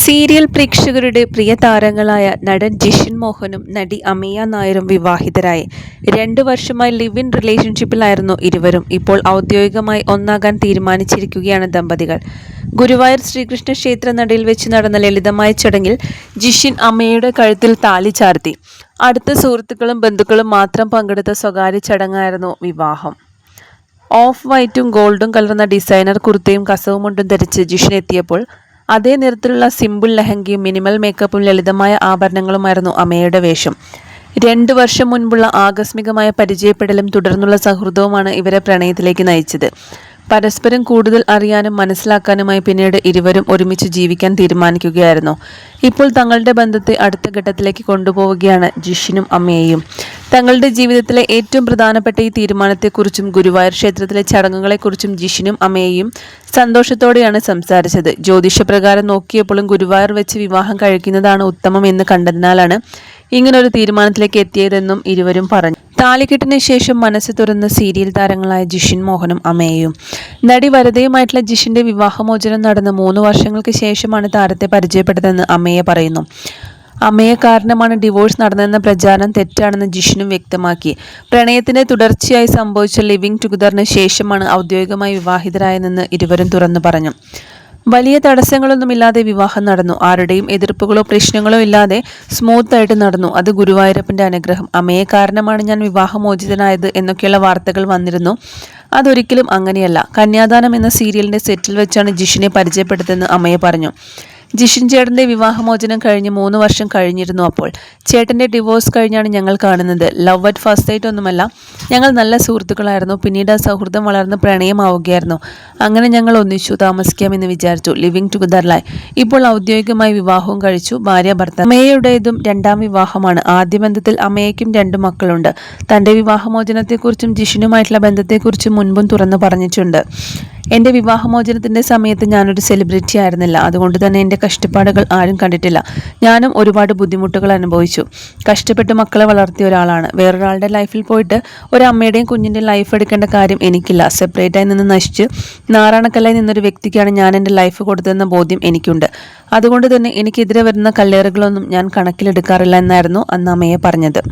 Serial പ്രേക്ഷകരുടെ പ്രിയ താരങ്ങളായ നടൻ ജിഷിൻ മോഹനും നടി അമീയ നായരും വിവാഹിതരായി 2 വർഷമായി ലിവ് ഇൻ റിലേഷൻഷിപ്പിലായിരുന്നു ഇരുവരും. ഇപ്പോൾ ഔദ്യോഗികമായി ഒന്നാകാൻ തീരുമാനിച്ചിരിക്കുകയാണ് ദമ്പതികൾ. ഗുരുവായൂർ ശ്രീകൃഷ്ണ ക്ഷേത്ര നടയിൽ വെച്ച് നടന്ന ലളിതമായ ചടങ്ങിൽ ജിഷിൻ അമീയയുടെ കഴുത്തിൽ താലി ചാർത്തി. അടുത്ത സുഹൃത്തുക്കളും ബന്ധുക്കളും മാത്രം പങ്കെടുത്ത സ്വകാര്യ ചടങ്ങായിരുന്നു വിവാഹം. ഓഫ് വൈറ്റും ഗോൾഡും കലർന്ന ഡിസൈനർ കുർത്തയും കസവ് മുണ്ടും ധരിച്ച് ജിഷിൻ എത്തിയപ്പോൾ അതേ നിറത്തിലുള്ള സിമ്പിൾ ലെഹങ്കയും മിനിമൽ മേക്കപ്പും ലളിതമായ ആഭരണങ്ങളുമായിരുന്നു അമേയുടെ വേഷം. 2 വർഷം മുൻപുള്ള ആകസ്മികമായ പരിചയപ്പെടലും തുടർന്നുള്ള സൗഹൃദവുമാണ് ഇവരെ പ്രണയത്തിലേക്ക് നയിച്ചത്. പരസ്പരം കൂടുതൽ അറിയാനും മനസ്സിലാക്കാനുമായി പിന്നീട് ഇരുവരും ഒരുമിച്ച് ജീവിക്കാൻ തീരുമാനിക്കുകയായിരുന്നു. ഇപ്പോൾ തങ്ങളുടെ ബന്ധത്തെ അടുത്ത ഘട്ടത്തിലേക്ക് കൊണ്ടുപോവുകയാണ് ജിഷിനും അമേയും. തങ്ങളുടെ ജീവിതത്തിലെ ഏറ്റവും പ്രധാനപ്പെട്ട ഈ തീരുമാനത്തെക്കുറിച്ചും ഗുരുവായൂർ ക്ഷേത്രത്തിലെ ചടങ്ങുകളെക്കുറിച്ചും ജിഷിനും അമേയും സന്തോഷത്തോടെയാണ് സംസാരിച്ചത്. ജ്യോതിഷപ്രകാരം നോക്കിയപ്പോഴും ഗുരുവായൂർ വെച്ച് വിവാഹം കഴിക്കുന്നതാണ് ഉത്തമം എന്ന് കണ്ടതിനാലാണ് ഇങ്ങനൊരു തീരുമാനത്തിലേക്ക് എത്തിയതെന്നും ഇരുവരും പറഞ്ഞു. താലികെട്ടിന് ശേഷം മനസ്സ് തുറന്ന സീരിയൽ താരങ്ങളായ ജിഷിൻ മോഹനും അമേയും. നടി വരദയുമായിട്ടുള്ള ജിഷിന്റെ വിവാഹമോചനം നടന്ന് 3 വർഷങ്ങൾക്ക് ശേഷമാണ് താരത്തെ പരിചയപ്പെട്ടതെന്ന് അമേയ പറയുന്നു. അമേയ കാരണമാണ് ഡിവോഴ്സ് നടന്നതെന്ന പ്രചാരണം തെറ്റാണെന്ന് ജിഷിനും വ്യക്തമാക്കി. പ്രണയത്തിന്റെ തുടർച്ചയായി സംഭവിച്ച ലിവിംഗ് ടുഗദറിന് ശേഷമാണ് ഔദ്യോഗികമായി വിവാഹിതരായതെന്ന് ഇരുവരും തുറന്നു പറഞ്ഞു. വലിയ തടസ്സങ്ങളൊന്നുമില്ലാതെ വിവാഹം നടന്നു. ആരുടെയും എതിർപ്പുകളോ പ്രശ്നങ്ങളോ ഇല്ലാതെ സ്മൂത്തായിട്ട് നടന്നു. അത് ഗുരുവായൂരപ്പന്റെ അനുഗ്രഹം. അമേയെ കാരണമാണ് ഞാൻ വിവാഹമോചിതനായത് എന്നൊക്കെയുള്ള വാർത്തകൾ വന്നിരുന്നു. അതൊരിക്കലും അങ്ങനെയല്ല. കന്യാദാനം എന്ന സീരിയലിന്റെ സെറ്റിൽ വെച്ചാണ് ജിഷിനെ പരിചയപ്പെട്ടതെന്ന് അമേയ പറഞ്ഞു. ജിഷിൻ ചേട്ടന്റെ വിവാഹമോചനം കഴിഞ്ഞ് 3 വർഷം കഴിഞ്ഞിരുന്നു. അപ്പോൾ ചേട്ടന്റെ ഡിവോഴ്സ് കഴിഞ്ഞാണ് ഞങ്ങൾ കാണുന്നത്. ലവ് അറ്റ് ഫസ്റ്റ് സൈറ്റ് ഒന്നുമല്ല. ഞങ്ങൾ നല്ല സുഹൃത്തുക്കളായിരുന്നു. പിന്നീട് ആ സൗഹൃദം വളർന്ന് പ്രണയമാവുകയായിരുന്നു. അങ്ങനെ ഞങ്ങൾ ഒന്നിച്ചു താമസിക്കാമെന്ന് വിചാരിച്ചു. ലിവിംഗ് ടുഗദറിലായി. ഇപ്പോൾ ഔദ്യോഗികമായി വിവാഹവും കഴിച്ചു. ഭാര്യ ഭർത്താവ്. അമേയുടേതും 2ാം വിവാഹമാണ്. ആദ്യ ബന്ധത്തിൽ അമേയ്ക്കും 2 മക്കളുണ്ട്. തന്റെ വിവാഹമോചനത്തെക്കുറിച്ചും ജിഷിനുമായിട്ടുള്ള ബന്ധത്തെക്കുറിച്ചും മുൻപും തുറന്നു പറഞ്ഞിട്ടുണ്ട്. എൻ്റെ വിവാഹമോചനത്തിൻ്റെ സമയത്ത് ഞാനൊരു സെലിബ്രിറ്റി ആയിരുന്നില്ല. അതുകൊണ്ട് തന്നെ എൻ്റെ കഷ്ടപ്പാടുകൾ ആരും കണ്ടിട്ടില്ല. ഞാനും ഒരുപാട് ബുദ്ധിമുട്ടുകൾ അനുഭവിച്ചു. കഷ്ടപ്പെട്ട് മക്കളെ വളർത്തിയ ഒരാളാണ്. വേറൊരാളുടെ ലൈഫിൽ പോയിട്ട് ഒരു അമ്മയുടെയും കുഞ്ഞിൻ്റെയും ലൈഫ് എടുക്കേണ്ട കാര്യം എനിക്കില്ല. സെപ്പറേറ്റായി നിന്ന് നശിച്ച് നാറാണക്കല്ലായി നിന്നൊരു വ്യക്തിക്കാണ് ഞാൻ എൻ്റെ ലൈഫ് കൊടുത്തതെന്ന ബോധ്യം എനിക്കുണ്ട്. അതുകൊണ്ട് തന്നെ എനിക്കെതിരെ വരുന്ന കല്ലേറുകളൊന്നും ഞാൻ കണക്കിലെടുക്കാറില്ല എന്നായിരുന്നു അന്ന് അമ്മയെ പറഞ്ഞത്.